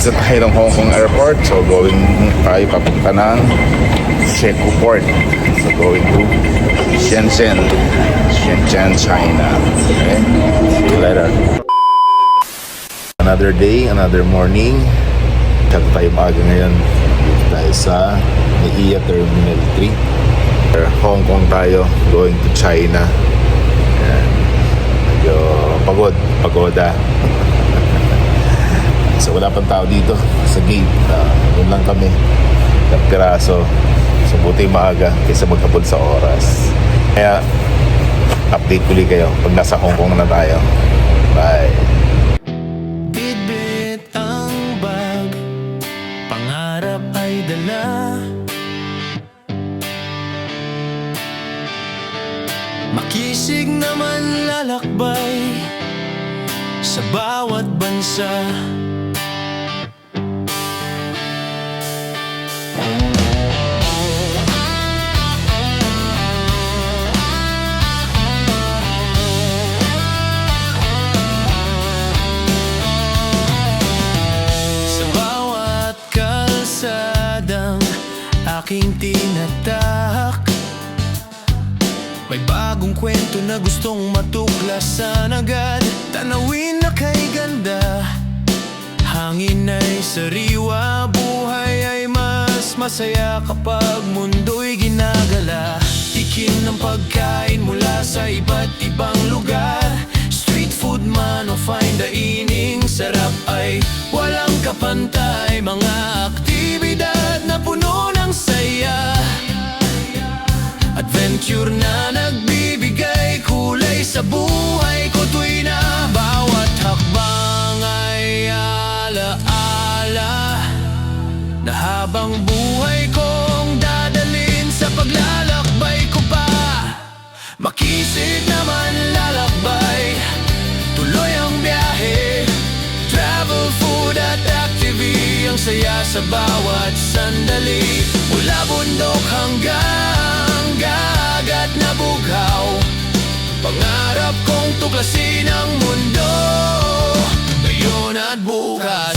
Labas na tayo ng Hong Kong Airport. So going tayo papunta ng Shekou Port. So going to Shenzhen, China. Okay, see you later. Another day, another morning. Kaya tayo maaga ngayon. Dito tayo sa NAIA Terminal 3. Hong Kong tayo, going to China. Ayan. Medyo pagoda. So wala pang tao dito sa gate. Yun lang kami, ng piraso. So buti maaga kaysa magkabol sa oras. Kaya update ulit kayo pag nasa Hong Kong na tayo. Bye. Bitbit ang bag, pangarap ay dala. Makisig naman lalakbay sa bawat bansa. Sa bawat kalsadang aking tinatahak, may bagong kwento na gustong matuklasan agad. Tanawin na kay ganda, hangin ay sariwa. Buhay ay mas masaya kapag mundo'y ginagala. Tikim ng pagkain mula sa iba't ibang lugar. Street food man o fine dining, sarap ay walang kapantay. Mga aktibidad na puno ng saya, adventure na nagbibigay kulay sa buhay ko tuwing na bawat hakbang ay alaala na habang buhay kong dadalhin sa paglalakbay ko pa. Makisig naman lalakbay, tuloy ang biyahe. Travel, food at activity, ang saya sa bawat sandali. Mula bundok hanggang dagat na bughaw, pangarap kong tuklasin ang mundo ngayon at bukas.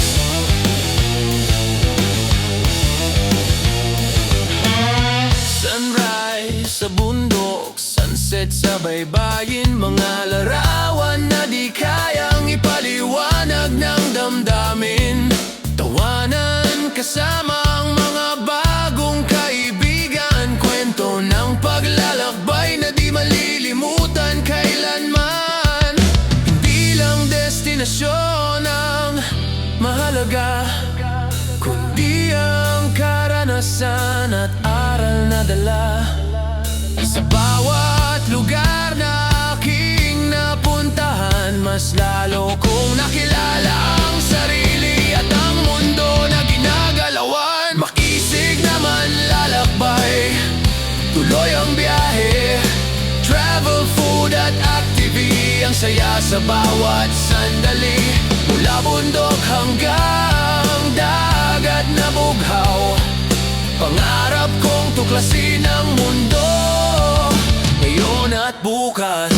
Sunrise sa bundok, sunset sa baybayin, mga larawan na di kayang ipaliwanag ng damdamin. Tawanan kasama ang mga bagong kaibigan, kwento ng paglalakbay na di malilimutan kailanman. Hindi lang destinasyon ang mahalaga, kundi ang karanasan at aral na dala. Sa bawat lugar na aking napuntahan, mas lalo kong nakilala ang sarili at ang mundo na ginagalawan. Makisig naman lalakbay, tuloy ang biyahe. Travel, food at activity, ang saya sa bawat sandali. Mula bundok hanggang dagat na bughaw, pangarap kong tuklasin ang mundo ngayon at bukas.